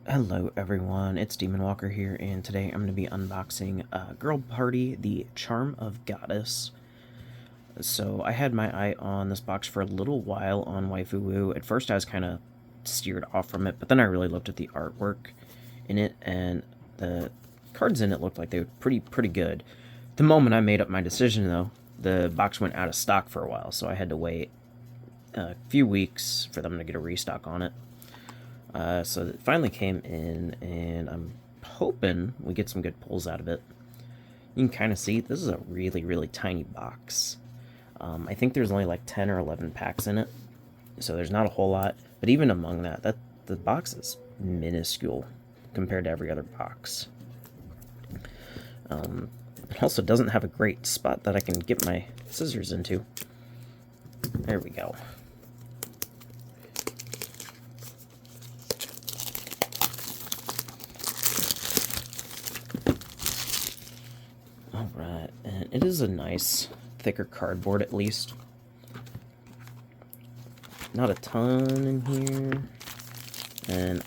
Hello everyone, it's Demon Walker here, and today I'm going to be unboxing Girl Party, the Charm of Goddess. So I had my eye on this box for a little while on Waifu. At first I was kind of steered off from it, but then I really looked at the artwork in it, and the cards in it looked like they were pretty good. The moment I made up my decision though, the box went out of stock for a while, so I had to wait a few weeks for them to get a restock on it. So it finally came in, and I'm hoping we get some good pulls out of it. You can kind of see this is a really tiny box. I think there's only like 10 or 11 packs in it, so there's not a whole lot. But even among that the box is minuscule compared to every other box. It also doesn't have a great spot that I can get my scissors into. There we go. Alright, and it is a nice, thicker cardboard at least. Not a ton in here. And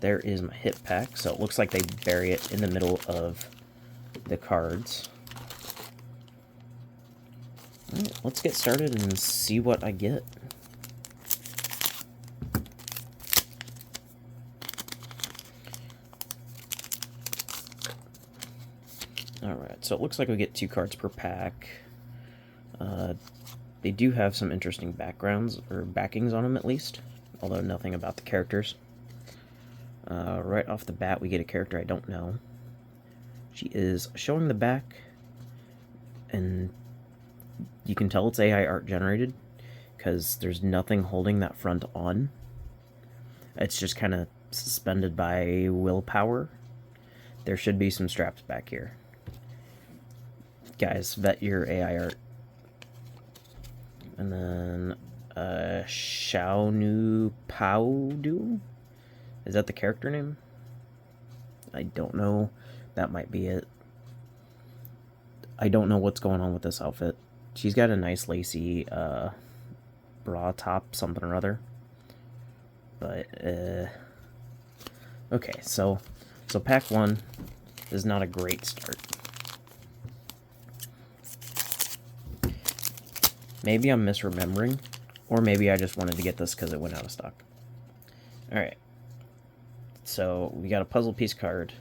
there is my hit pack, so it looks like they bury it in the middle of the cards. Alright, let's get started and see what I get. Alright, so it looks like we get 2 cards per pack. They do have some interesting backgrounds, or backings on them at least, although nothing about the characters. Right off the bat, we get a character I don't know. She is showing the back, and you can tell it's AI art generated, because there's nothing holding that front on. It's just kind of suspended by willpower. There should be some straps back here. Guys, vet your AI art. And then, Xiaonu Paodu? Is that the character name? I don't know. That might be it. I don't know what's going on with this outfit. She's got a nice lacy, bra top, something or other. But, okay, so pack 1 is not a great start. Maybe I'm misremembering, or maybe I just wanted to get this because it went out of stock. Alright, so we got a puzzle piece card.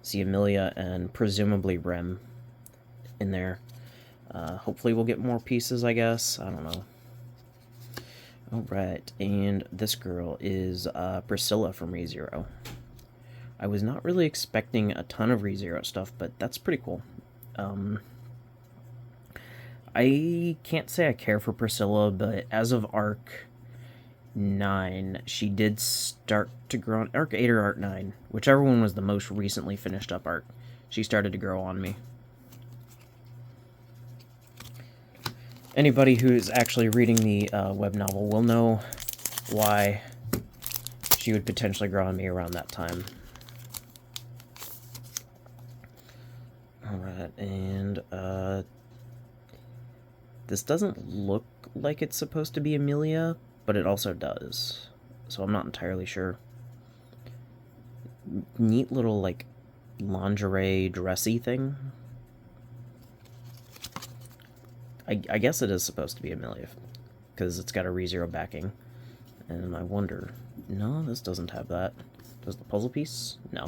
See Amelia and presumably Rem in there. Hopefully we'll get more pieces, I guess. I don't know. Alright, and this girl is Priscilla from ReZero. I was not really expecting a ton of ReZero stuff, but that's pretty cool. I can't say I care for Priscilla, but as of Arc 9, she did start to grow on Arc 8 or Arc 9, whichever one was the most recently finished up arc. She started to grow on me. Anybody who's actually reading the web novel will know why she would potentially grow on me around that time. Alright, and this doesn't look like it's supposed to be Amelia, but it also does. So I'm not entirely sure. Neat little, like, lingerie dressy thing. I guess it is supposed to be Amelia, because it's got a ReZero backing. And I wonder... No, this doesn't have that. Does the puzzle piece? No.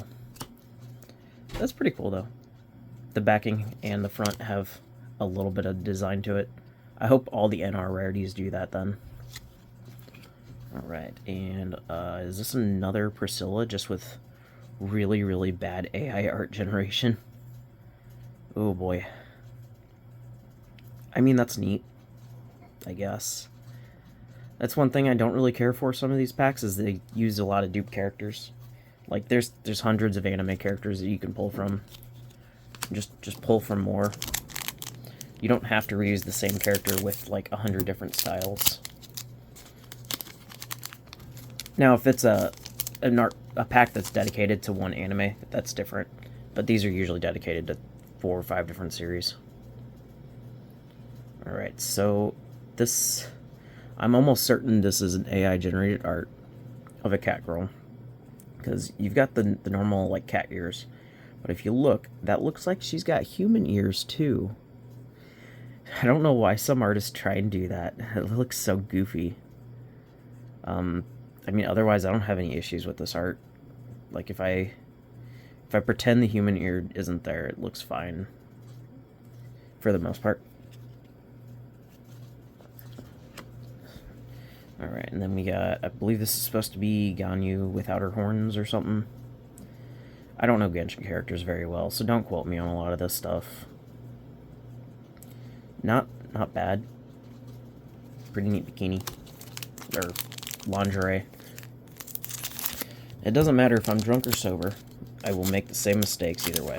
That's pretty cool, though. The backing and the front have a little bit of design to it. I hope all the NR rarities do that then. Alright, and is this another Priscilla just with really bad AI art generation? Oh boy. I mean, that's neat, I guess. That's one thing I don't really care for some of these packs, is they use a lot of dupe characters. Like, there's hundreds of anime characters that you can pull from. Just pull from more. You don't have to reuse the same character with, like, 100 different styles. Now, if it's a pack that's dedicated to one anime, that's different. But these are usually dedicated to 4 or 5 different series. Alright, so this... I'm almost certain this is an AI-generated art of a cat girl. because you've got the normal like cat ears, but if you look, that looks like she's got human ears too. I don't know why some artists try and do that. It looks so goofy. I mean, otherwise I don't have any issues with this art. Like if I pretend the human ear isn't there, it looks fine for the most part. Alright, and then we got, I believe this is supposed to be Ganyu without her horns or something. I don't know Genshin characters very well, so don't quote me on a lot of this stuff. Not bad. Pretty neat bikini. Or lingerie. It doesn't matter if I'm drunk or sober. I will make the same mistakes either way.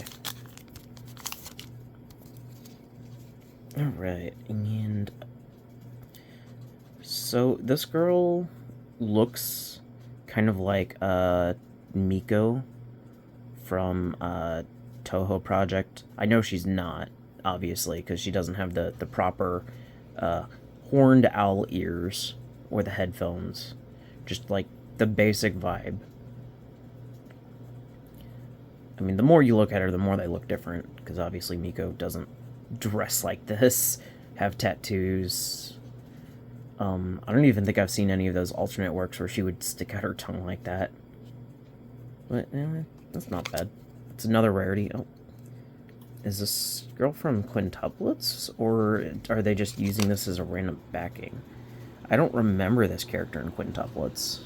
Alright, and so this girl looks kind of like Miko from Toho Project. I know she's not, obviously, because she doesn't have the proper horned owl ears or the headphones. Just like the basic vibe. I mean, the more you look at her, the more they look different, because obviously Miko doesn't dress like this, have tattoos. I don't even think I've seen any of those alternate works where she would stick out her tongue like that. But, that's not bad. It's another rarity. Oh. Is this girl from Quintuplets? Or are they just using this as a random backing? I don't remember this character in Quintuplets.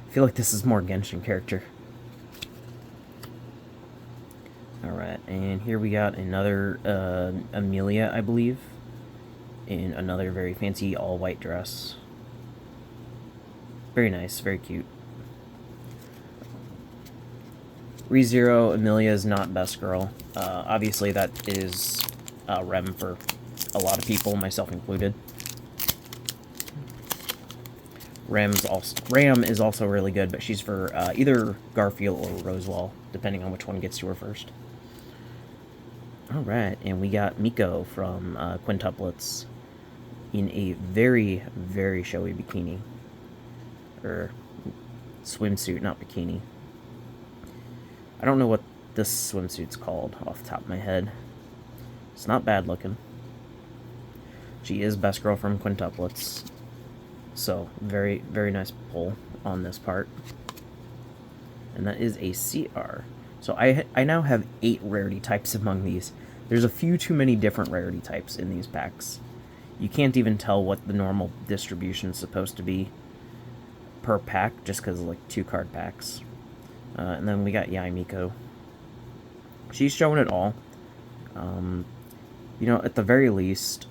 I feel like this is more Genshin character. Alright, and here we got another Amelia, I believe. In another very fancy all-white dress. Very nice, very cute. ReZero, Amelia is not best girl. Obviously that is Rem for a lot of people, myself included. Ram is also really good, but she's for either Garfield or Rosewall, depending on which one gets to her first. Alright, and we got Miko from Quintuplets in a very, very showy bikini. Or swimsuit, not bikini. I don't know what this swimsuit's called off the top of my head. It's not bad looking. She is best girl from Quintuplets. So, very, very nice pull on this part. And that is a CR. So I now have 8 rarity types among these. There's a few too many different rarity types in these packs. You can't even tell what the normal distribution is supposed to be per pack, just because of like 2 card packs. And then we got Yai Miko. She's showing it all. You know, at the very least,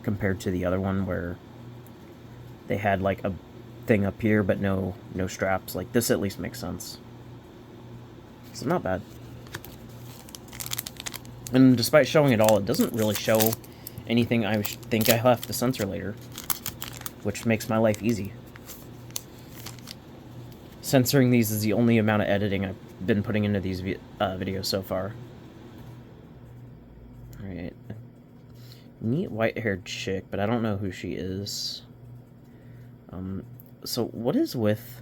compared to the other one where they had like a thing up here but no straps, like this at least makes sense. So not bad. And despite showing it all, it doesn't really show anything I think I have to censor later, which makes my life easy. Censoring these is the only amount of editing I've been putting into these videos so far. Alright. Neat white-haired chick, but I don't know who she is. So what is with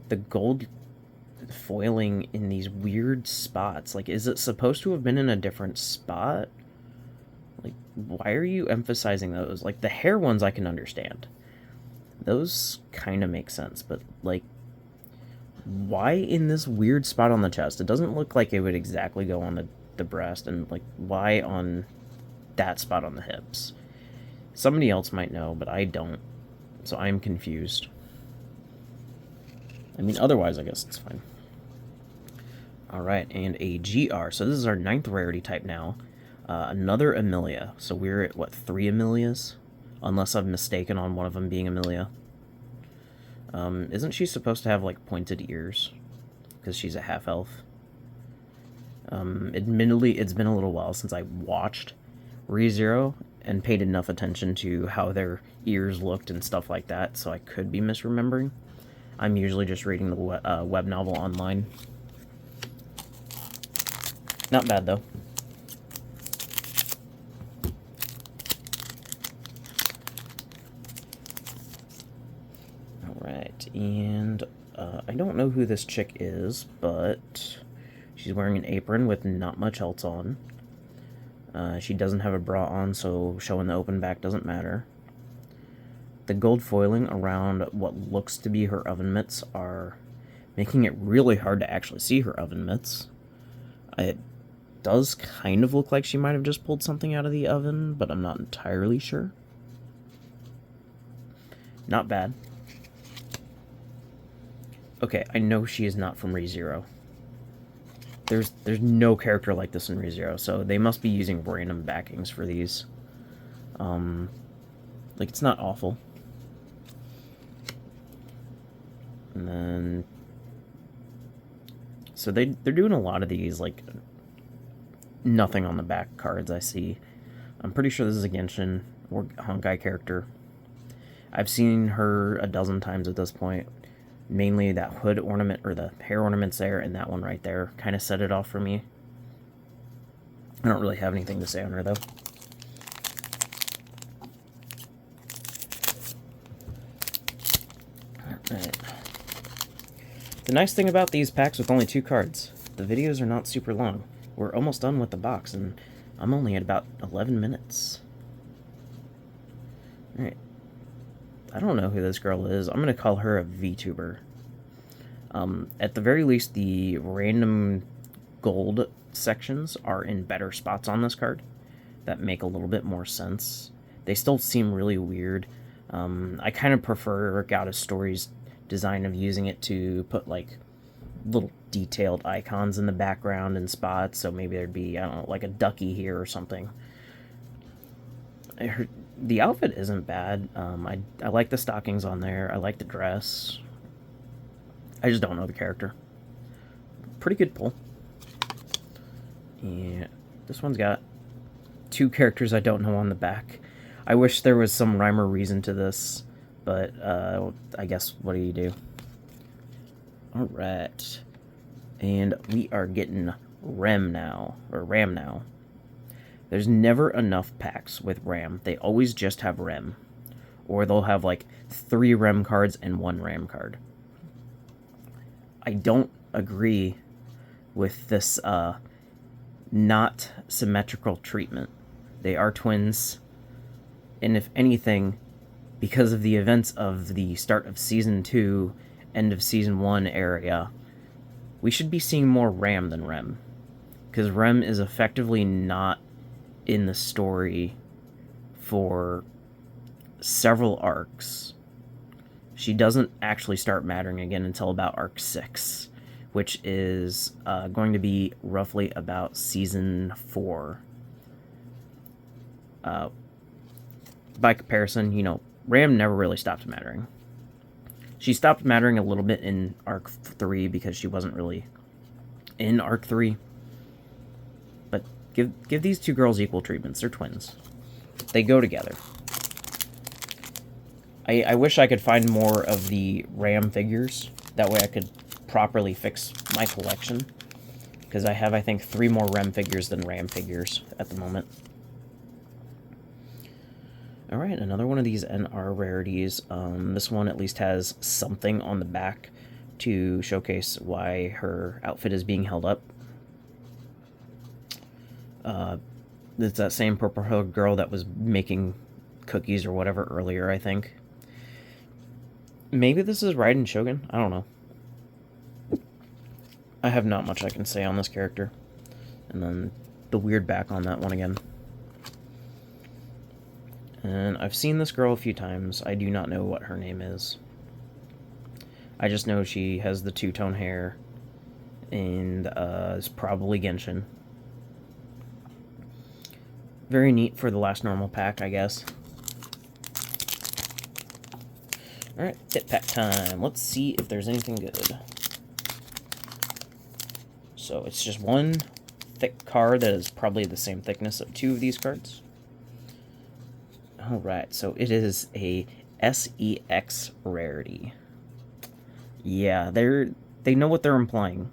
the gold foiling in these weird spots? Like, is it supposed to have been in a different spot? Like, why are you emphasizing those? Like, the hair ones I can understand. Those kind of make sense, but, like, why in this weird spot on the chest? It doesn't look like it would exactly go on the breast, and, like, why on that spot on the hips? Somebody else might know, but I don't. So I'm confused. I mean, otherwise, I guess it's fine. Alright, and a GR. So this is our 9th rarity type now. Another Amelia. So we're at, what, 3 Amelias? Unless I'm mistaken on one of them being Amelia. Isn't she supposed to have, like, pointed ears? Because she's a half-elf. Admittedly, it's been a little while since I watched ReZero and paid enough attention to how their ears looked and stuff like that, so I could be misremembering. I'm usually just reading the web novel online. Not bad, though. Alright, and I don't know who this chick is, but she's wearing an apron with not much else on. She doesn't have a bra on, so showing the open back doesn't matter. The gold foiling around what looks to be her oven mitts are making it really hard to actually see her oven mitts. It does kind of look like she might have just pulled something out of the oven, but I'm not entirely sure. Not bad. Okay, I know she is not from ReZero. There's no character like this in ReZero, so they must be using random backings for these. Like, it's not awful. And then... So they're doing a lot of these, like, nothing on the back cards I see. I'm pretty sure this is a Genshin or Honkai character. I've seen her a dozen times at this point. Mainly that hood ornament, or the hair ornaments there, and that one right there kind of set it off for me. I don't really have anything to say on her, though. Alright. The nice thing about these packs with only 2 cards, the videos are not super long. We're almost done with the box, and I'm only at about 11 minutes. Alright. I don't know who this girl is. I'm going to call her a VTuber. At the very least, the random gold sections are in better spots on this card that make a little bit more sense. They still seem really weird. I kind of prefer Goddess Story's design of using it to put, like, little detailed icons in the background and spots, so maybe there'd be, I don't know, like a ducky here or something. The outfit isn't bad. I like the stockings on there. I like the dress. I just don't know the character. Pretty good pull. Yeah, this one's got 2 characters I don't know on the back. I wish there was some rhyme or reason to this, but I guess what do you do? Alright. And we are getting Ram now. There's never enough packs with Ram. They always just have Rem. Or they'll have like 3 Rem cards and 1 Ram card. I don't agree with this not symmetrical treatment. They are twins. And if anything, because of the events of the start of Season 2, end of Season 1 area, we should be seeing more Ram than Rem. Because Rem is effectively not in the story for several arcs. She doesn't actually start mattering again until about arc 6, which is going to be roughly about Season 4. By comparison, you know, Ram never really stopped mattering. She stopped mattering a little bit in arc 3 because she wasn't really in arc 3. But give these 2 girls equal treatments. They're twins. They go together. I wish I could find more of the Ram figures. That way I could properly fix my collection. Because I have, I think, 3 more Rem figures than Ram figures at the moment. Alright, another one of these NR rarities. This one at least has something on the back to showcase why her outfit is being held up. It's that same purple-haired girl that was making cookies or whatever earlier, I think. Maybe this is Raiden Shogun? I don't know. I have not much I can say on this character. And then the weird back on that one again. And I've seen this girl a few times. I do not know what her name is. I just know she has the 2-tone hair. And is probably Genshin. Very neat for the last normal pack, I guess. Alright, hit pack time. Let's see if there's anything good. So it's just one thick card that is probably the same thickness of 2 of these cards. Alright, so it is a SEX rarity. Yeah, they know what they're implying.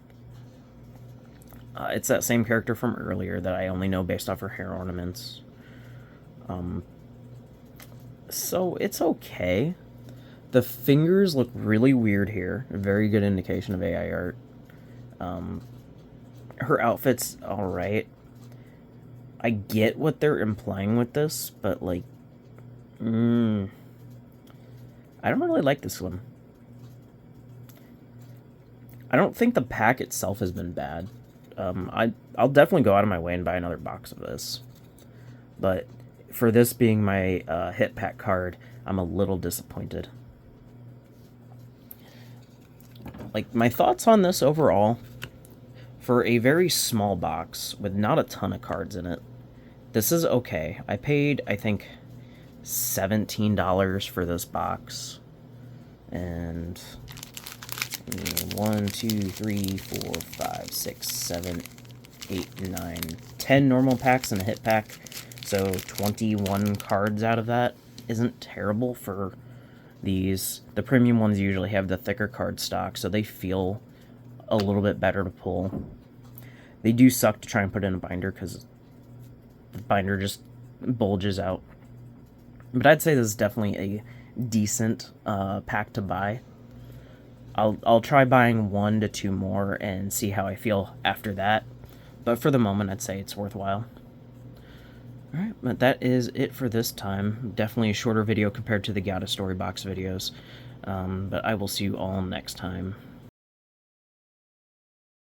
It's that same character from earlier that I only know based off her hair ornaments. So it's okay. The fingers look really weird here. A very good indication of AI art. Her outfit's alright. I get what they're implying with this, but like, I don't really like this one. I don't think the pack itself has been bad. I'll definitely go out of my way and buy another box of this. But for this being my hit pack card, I'm a little disappointed. Like, my thoughts on this overall, for a very small box with not a ton of cards in it, this is okay. I paid, I think, $17 for this box. And 1, 2, 3, 4, 5, 6, 7, 8, 9, 10 normal packs and a hit pack. So 21 cards out of that isn't terrible for these. The premium ones usually have the thicker card stock, so they feel a little bit better to pull. They do suck to try and put in a binder because the binder just bulges out. But I'd say this is definitely a decent pack to buy. I'll try buying 1 to 2 more and see how I feel after that. But for the moment, I'd say it's worthwhile. Alright, but that is it for this time. Definitely a shorter video compared to the Gata Story Box videos. But I will see you all next time.